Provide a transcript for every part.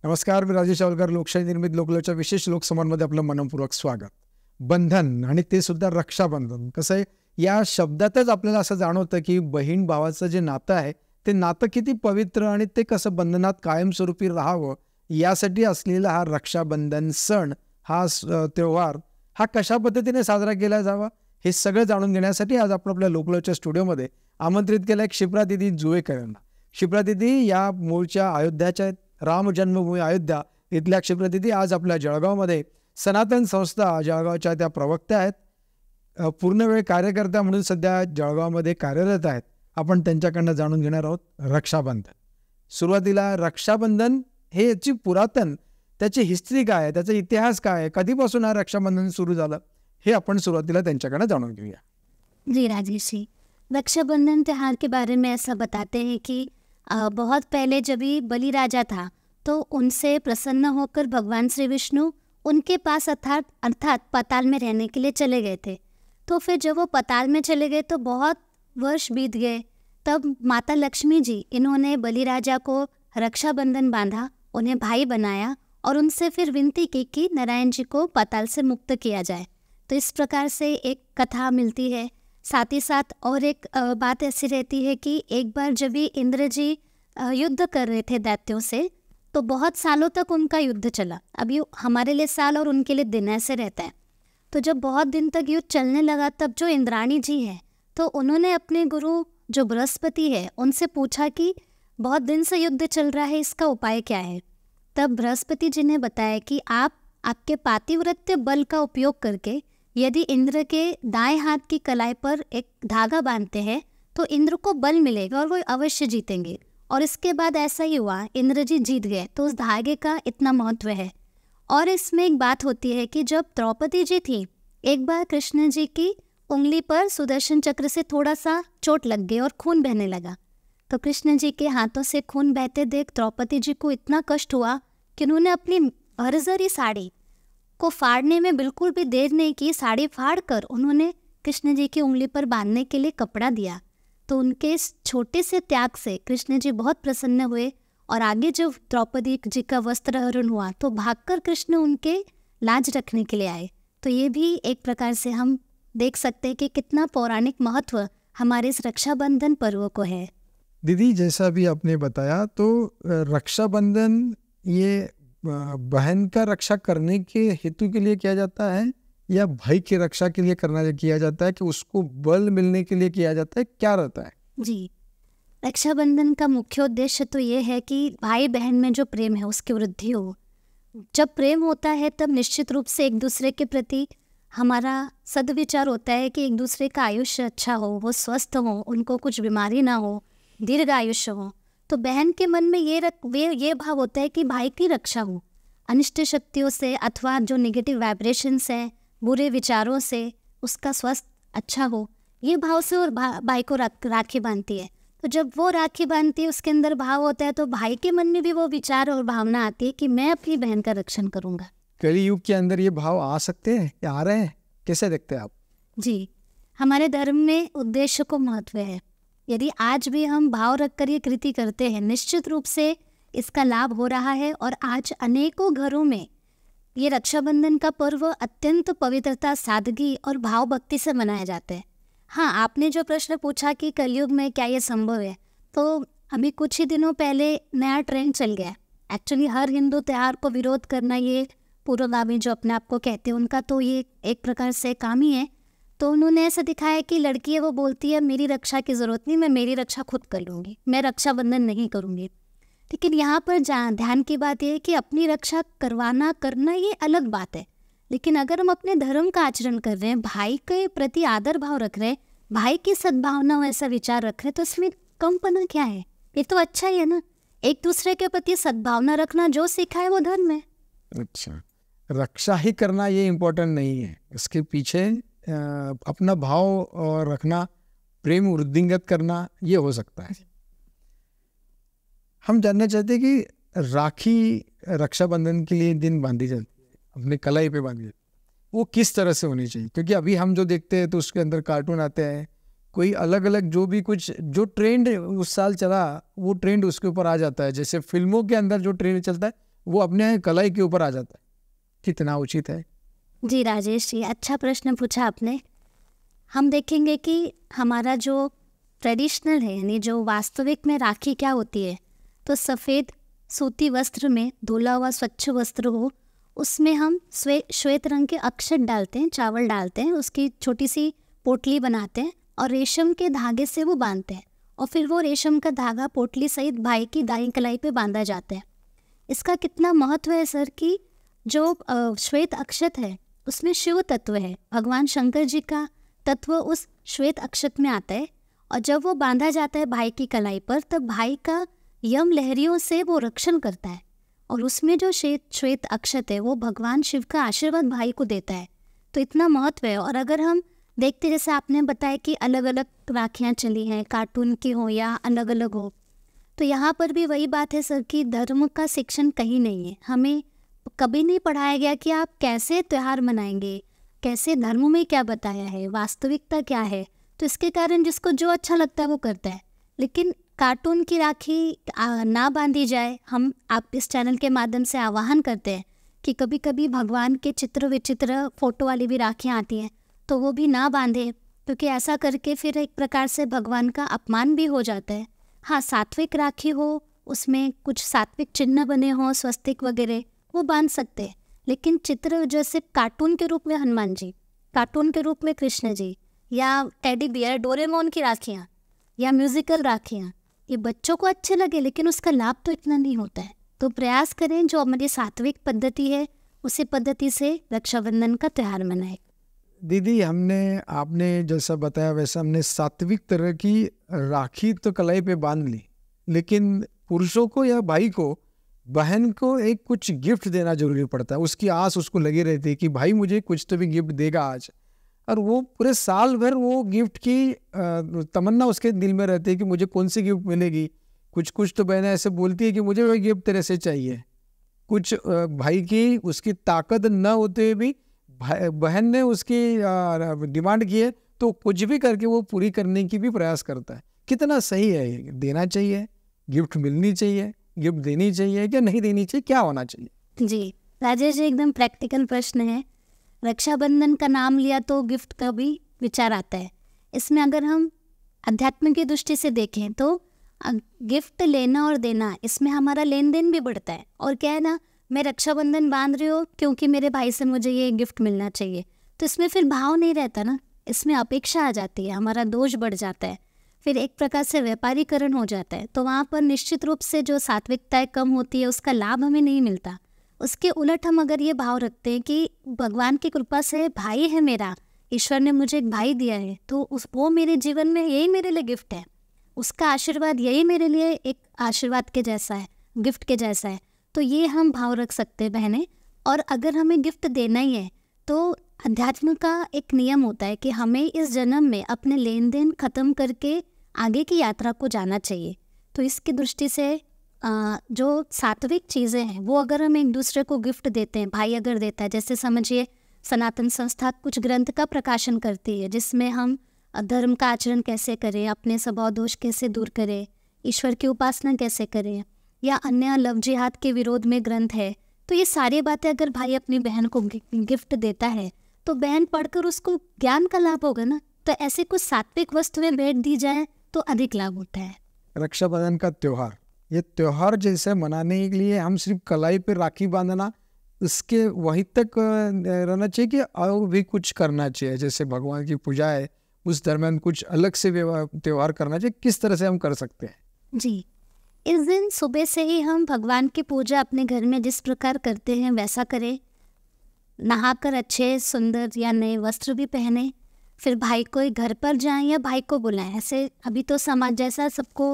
नमस्कार, मी राजेश आवलकर. लोकशाही निर्मित लोकलच्या विशेष लोकसंवादमध्ये आपलं मनपूर्वक स्वागत. बंधन आणि ते सुद्धा रक्षाबंधन. कसं आहे, या शब्दातच आपल्याला असं जाणवतं की बहीण भावाचं जे नातं आहे ते नातं किती पवित्र आणि ते कसं बंधनात कायमस्वरूपी राहावं यासाठी असलेला हा रक्षाबंधन सण, हा त्योहार हा कशा पद्धतीने साजरा केला जावा हे सगळं जाणून घेण्यासाठी आज आपण आपल्या लोकलच्या स्टुडिओमध्ये आमंत्रित केलं आहे शिप्रा दिदी जुवेकर यांना. शिप्रा दिदी या मूळच्या अयोध्याच्या राम जन्मभूमी अयोध्या इथल्या शिप्रा दिदी आज आपल्या जळगावमध्ये सनातन संस्था जळगावच्या त्या प्रवक्त्या आहेत. पूर्ण वेळ कार्यकर्त्या म्हणून सध्या जळगावमध्ये कार्यरत आहेत. आपण त्यांच्याकडनं जाणून घेणार आहोत रक्षाबंधन. सुरुवातीला रक्षाबंधन हे याची पुरातन, त्याची हिस्ट्री काय आहे, त्याचा इतिहास काय आहे, कधीपासून हा रक्षाबंधन सुरू झालं हे आपण सुरुवातीला त्यांच्याकडनं जाणून घेऊया. जी राजेश जी, रक्षाबंधन त्यौहार के बारे में ऐसा बताते हैं कि बहुत पहले जब भी बलि राजा था तो उनसे प्रसन्न होकर भगवान श्री विष्णु उनके पास अर्थात पाताल में रहने के लिए चले गए थे. तो फिर जब वो पाताल में चले गए तो बहुत वर्ष बीत गए. तब माता लक्ष्मी जी इन्होंने बलि राजा को रक्षाबंधन बांधा, उन्हें भाई बनाया और उनसे फिर विनती की कि नारायण जी को पाताल से मुक्त किया जाए. तो इस प्रकार से एक कथा मिलती है. साथ ही साथ और एक बात ऐसी रहती है कि एक बार जब भी इंद्र जी युद्ध कर रहे थे दैत्यों से, तो बहुत सालों तक उनका युद्ध चला. अभी हमारे लिए साल और उनके लिए दिन ऐसे रहता है. तो जब बहुत दिन तक युद्ध चलने लगा तब जो इंद्राणी जी हैं तो उन्होंने अपने गुरु जो बृहस्पति है उनसे पूछा कि बहुत दिन से युद्ध चल रहा है, इसका उपाय क्या है. तब बृहस्पति जी ने बताया कि आप आपके पातिव्रत्य बल का उपयोग करके यदि इंद्र के दाएं हाथ की कलाई पर एक धागा बांधते हैं तो इंद्र को बल मिलेगा और वो अवश्य जीतेंगे. और इसके बाद ऐसा ही हुआ, इंद्र जी जीत गए. तो उस धागे का इतना महत्व है. और इसमें एक बात होती है कि जब द्रौपदी जी थी, एक बार कृष्ण जी की उंगली पर सुदर्शन चक्र से थोड़ा सा चोट लग गई और खून बहने लगा. तो कृष्ण जी के हाथों से खून बहते देख द्रौपदी जी को इतना कष्ट हुआ कि उन्होंने अपनी हरजरी साड़ी को फाड़ने में बिल्कुल भी देर नहीं की. साड़ी फाड़ कर उन्होंने कृष्ण जी की उंगली पर बांधने के लिए कपड़ा दिया. तो उनके इस छोटे से त्याग से कृष्ण जी बहुत प्रसन्न हुए और आगे जब द्रौपदी जी का वस्त्र हरण हुआ तो भागकर कृष्ण उनके लाज रखने के लिए आए. तो ये भी एक प्रकार से हम देख सकते हैं कि कितना पौराणिक महत्व हमारे इस रक्षाबंधन पर्व को है. दीदी, जैसा भी आपने बताया तो रक्षाबंधन ये बहन का रक्षा करने के हेतु के लिए किया जाता है या भाई की रक्षा के लिए किया जाता है कि उसको बल मिलने के लिए किया जाता है, क्या रहता है? जी, रक्षाबंधन का मुख्य उद्देश्य तो ये है कि भाई बहन में जो प्रेम है उसकी वृद्धि हो. जब प्रेम होता है तब निश्चित रूप से एक दूसरे के प्रति हमारा सद्विचार होता है कि एक दूसरे का आयुष्य अच्छा हो, वो स्वस्थ हो, उनको कुछ बीमारी ना हो, दीर्घ आयुष्य हो. तो बहन के मन में ये भाव होता है कि भाई की रक्षा हो, अनिष्ट शक्तियों से अथवा जो नेगेटिव वाइब्रेशंस हैं, बुरे विचारों से उसका स्वास्थ्य अच्छा हो, ये भाव से और भाई को राखी बांधती है. तो जब वो राखी बांधती है उसके अंदर भाव होता है तो भाई के मन में भी वो विचार और भावना आती है कि मैं अपनी बहन का रक्षण करूँगा. कली युग के अंदर ये भाव आ सकते हैं या आ रहे हैं, कैसे देखते हैं आप? जी, हमारे धर्म में उद्देश्य को महत्व है. यदि आज भी हम भाव रखकर ये कृति करते हैं, निश्चित रूप से इसका लाभ हो रहा है. और आज अनेकों घरों में ये रक्षाबंधन का पर्व अत्यंत पवित्रता, सादगी और भाव भक्ति से मनाया जाता है. हाँ, आपने जो प्रश्न पूछा कि कलयुग में क्या ये संभव है, तो अभी कुछ ही दिनों पहले नया ट्रेंड चल गया. एक्चुअली हर हिंदू त्यौहार को विरोध करना, ये पूर्वगामी जो अपने आप को कहते हैं उनका तो ये एक प्रकार से काम ही है. तो उन्होंने ऐसा दिखाया कि लड़की है वो बोलती है मेरी रक्षा की ज़रूरत नहीं, मैं मेरी रक्षा खुद कर लूँगी, मैं रक्षाबंधन नहीं करूँगी. लेकिन यहाँ पर ध्यान की बात यह है कि अपनी रक्षा करना ये अलग बात है. लेकिन अगर हम अपने धर्म का आचरण कर रहे हैं, भाई के प्रति आदर भाव रख रहे हैं, भाई की सद्भावना हो ऐसा विचार रख रहे हैं, तो इसमें कमपना क्या है? ये तो अच्छा ही है ना. एक दूसरे के प्रति सद्भावना रखना जो सीखा है वो धर्म है. अच्छा, रक्षा ही करना ये इम्पोर्टेंट नहीं है, इसके पीछे अपना भाव रखना, प्रेम वृद्धिंगत करना, ये हो सकता है. हम जानना चाहते हैं कि राखी रक्षाबंधन के लिए दिन बांधी जाती है, अपने कलाई पे बांधी जाती है, वो किस तरह से होनी चाहिए? क्योंकि अभी हम जो देखते हैं तो उसके अंदर कार्टून आते हैं, कोई अलग अलग जो भी कुछ जो ट्रेंड उस साल चला वो ट्रेंड उसके ऊपर आ जाता है. जैसे फिल्मों के अंदर जो ट्रेंड चलता है वो अपने कलाई के ऊपर आ जाता है। कितना उचित है? जी राजेश जी, अच्छा प्रश्न पूछा आपने। हम देखेंगे कि हमारा जो ट्रेडिशनल है, यानी जो वास्तविक में राखी क्या होती है, तो सफ़ेद सूती वस्त्र में धुला हुआ स्वच्छ वस्त्र हो, उसमें हम श्वेत रंग के अक्षत डालते हैं, चावल डालते हैं, उसकी छोटी सी पोटली बनाते हैं और रेशम के धागे से वो बांधते हैं, और फिर वो रेशम का धागा पोटली सहित भाई की दाईं कलाई पे बांधा जाता है। इसका कितना महत्व है सर कि जो श्वेत अक्षत है उसमें शिव तत्व है, भगवान शंकर जी का तत्व उस श्वेत अक्षत में आता है, और जब वो बांधा जाता है भाई की कलाई पर, तब भाई का यम लहरियों से वो रक्षण करता है, और उसमें जो श्वेत अक्षत है वो भगवान शिव का आशीर्वाद भाई को देता है। तो इतना महत्व है। और अगर हम देखते, जैसे आपने बताया कि अलग अलग राखियाँ चली हैं, कार्टून की हो या अलग अलग हो, तो यहाँ पर भी वही बात है सर कि धर्म का शिक्षण कहीं नहीं है। हमें कभी नहीं पढ़ाया गया कि आप कैसे त्यौहार मनाएंगे, कैसे धर्म में क्या बताया है, वास्तविकता क्या है। तो इसके कारण जिसको जो अच्छा लगता है वो करता है, लेकिन कार्टून की राखी ना बांधी जाए। हम आप इस चैनल के माध्यम से आह्वान करते हैं कि कभी कभी भगवान के चित्र विचित्र फोटो वाली भी राखियाँ आती हैं, तो वो भी ना बांधे, क्योंकि ऐसा करके फिर एक प्रकार से भगवान का अपमान भी हो जाता है। हाँ, सात्विक राखी हो, उसमें कुछ सात्विक चिन्ह बने हों, स्वस्तिक वगैरह, वो बांध सकते हैं। लेकिन चित्र जैसे कार्टून के रूप में हनुमान जी, कार्टून के रूप में कृष्ण जी, या टेडी बियर, डोरेमोन की राखियाँ या म्यूजिकल राखियाँ, ये बच्चों को अच्छे लगे, लेकिन उसका लाभ तो इतना नहीं होता है। तो प्रयास करें जो हमारी सात्विक पद्धति है उसी पद्धति से रक्षाबंधन का त्यौहार मनाएं। दीदी, आपने जैसा बताया वैसा हमने सात्विक तरह की राखी तो कलाई पे बांध ली, लेकिन पुरुषों को या भाई को, बहन को एक कुछ गिफ्ट देना जरूरी पड़ता है। उसकी आस उसको लगी रहती है कि भाई मुझे कुछ तो भी गिफ्ट देगा आज, और वो पूरे साल भर वो गिफ्ट की तमन्ना उसके दिल में रहती है कि मुझे कौन सी गिफ्ट मिलेगी। कुछ तो बहनें ऐसे बोलती है कि मुझे वही गिफ्ट तेरे से चाहिए। कुछ भाई की उसकी ताकत न होते हुए भी बहन ने उसकी डिमांड की है, तो कुछ भी करके वो पूरी करने की भी प्रयास करता है। कितना सही है ये? देना चाहिए, गिफ्ट मिलनी चाहिए, गिफ्ट देनी चाहिए क्या नहीं देनी चाहिए, क्या होना चाहिए? जी राजेश जी, एकदम प्रैक्टिकल प्रश्न है। रक्षाबंधन का नाम लिया तो गिफ्ट का भी विचार आता है। इसमें अगर हम अध्यात्म की दृष्टि से देखें तो गिफ्ट लेना और देना, इसमें हमारा लेन देन भी बढ़ता है। और क्या है ना, मैं रक्षाबंधन बांध रही हूँ क्योंकि मेरे भाई से मुझे ये गिफ्ट मिलना चाहिए, तो इसमें फिर भाव नहीं रहता ना, इसमें अपेक्षा आ जाती है, हमारा दोष बढ़ जाता है, फिर एक प्रकार से व्यापारीकरण हो जाता है। तो वहाँ पर निश्चित रूप से जो सात्विकता कम होती है, उसका लाभ हमें नहीं मिलता। उसके उलट हम अगर ये भाव रखते हैं कि भगवान की कृपा से भाई है मेरा, ईश्वर ने मुझे एक भाई दिया है, तो वो मेरे जीवन में यही मेरे लिए गिफ्ट है, उसका आशीर्वाद यही मेरे लिए एक आशीर्वाद के जैसा है, गिफ्ट के जैसा है। तो ये हम भाव रख सकते हैं बहनें। और अगर हमें गिफ्ट देना ही है तो अध्यात्म का एक नियम होता है कि हमें इस जन्म में अपने लेन देन खत्म करके आगे की यात्रा को जाना चाहिए। तो इसकी दृष्टि से जो सात्विक चीज़ें हैं वो अगर हम एक दूसरे को गिफ्ट देते हैं, भाई अगर देता है, जैसे समझिए सनातन संस्था कुछ ग्रंथ का प्रकाशन करती है जिसमें हम धर्म का आचरण कैसे करें, अपने स्वभाव दोष कैसे दूर करें, ईश्वर की उपासना कैसे करें, या अन्य लव जिहाद के विरोध में ग्रंथ है। तो ये सारी बातें अगर भाई अपनी बहन को गिफ्ट देता है तो बहन पढ़कर उसको ज्ञान का लाभ होगा ना। तो ऐसे कुछ सात्विक वस्तुएं भेंट दी जाए तो अधिक लाभ होता है। रक्षाबंधन का त्योहार, ये त्योहार जैसे मनाने के लिए हम सिर्फ कलाई पे राखी बांधना, इसके वहीं तक रहना चाहिए कि और भी कुछ करना चाहिए? जैसे भगवान की पूजा है, उस दरमियान कुछ अलग से त्योहार करना चाहिए, किस तरह से हम कर सकते हैं? जी, इस दिन सुबह से ही हम भगवान की पूजा अपने घर में जिस प्रकार करते हैं वैसा करें। नहाकर अच्छे सुंदर या नए वस्त्र भी पहने, फिर भाई को घर पर जाएं या भाई को बुलाएं। ऐसे अभी तो समाज जैसा सबको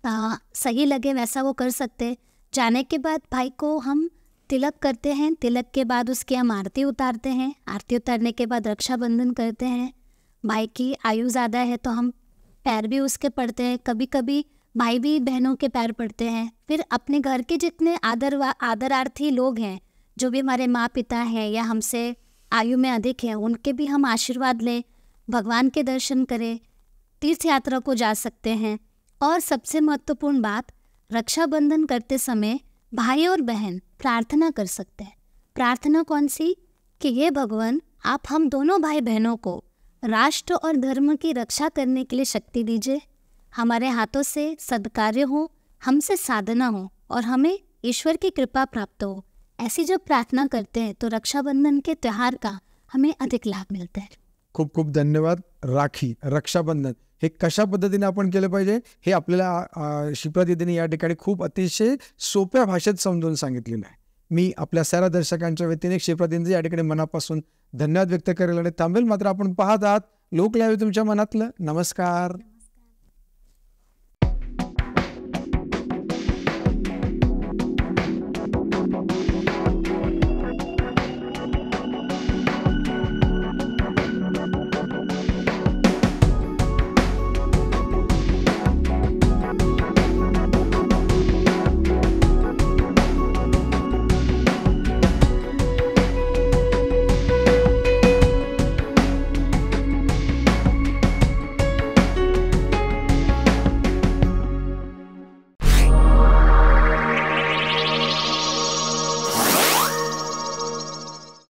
सही लगे वैसा वो कर सकते। जाने के बाद भाई को हम तिलक करते हैं, तिलक के बाद उसकी हम आरती उतारते हैं, आरती उतारने के बाद रक्षाबंधन करते हैं। भाई की आयु ज़्यादा है तो हम पैर भी उसके पड़ते हैं, कभी कभी भाई भी बहनों के पैर पड़ते हैं। फिर अपने घर के जितने आदरार्थी लोग हैं, जो भी हमारे माँ पिता हैं या हमसे आयु में अधिक हैं, उनके भी हम आशीर्वाद लें, भगवान के दर्शन करें, तीर्थ यात्रा को जा सकते हैं। और सबसे महत्वपूर्ण बात, रक्षाबंधन करते समय भाई और बहन प्रार्थना कर सकते हैं। प्रार्थना कौन सी? कि ये भगवान, आप हम दोनों भाई बहनों को राष्ट्र और धर्म की रक्षा करने के लिए शक्ति दीजिए। हमारे हाथों से सद्कार्य हो, हमसे साधना हो और हमें ईश्वर की कृपा प्राप्त हो। ऐसी जब प्रार्थना करते हैं तो रक्षाबंधन के त्यौहार का हमें अधिक लाभ मिलता है। खूप खूप धन्यवाद. राखी, रक्षाबंधन हे कशा पद्धतीने आपण केलं पाहिजे हे आपल्याला शिप्रा दीदीने या ठिकाणी खूप अतिशय सोप्या भाषेत समजून सांगितलेलं आहे. मी आपल्या साऱ्या दर्शकांच्या वतीने शिप्रा दीदींचे या ठिकाणी मनापासून धन्यवाद व्यक्त करेल आणि थांबेल. मात्र आपण पाहत आहात लोक लाईव्ह तुमच्या मनातलं. नमस्कार.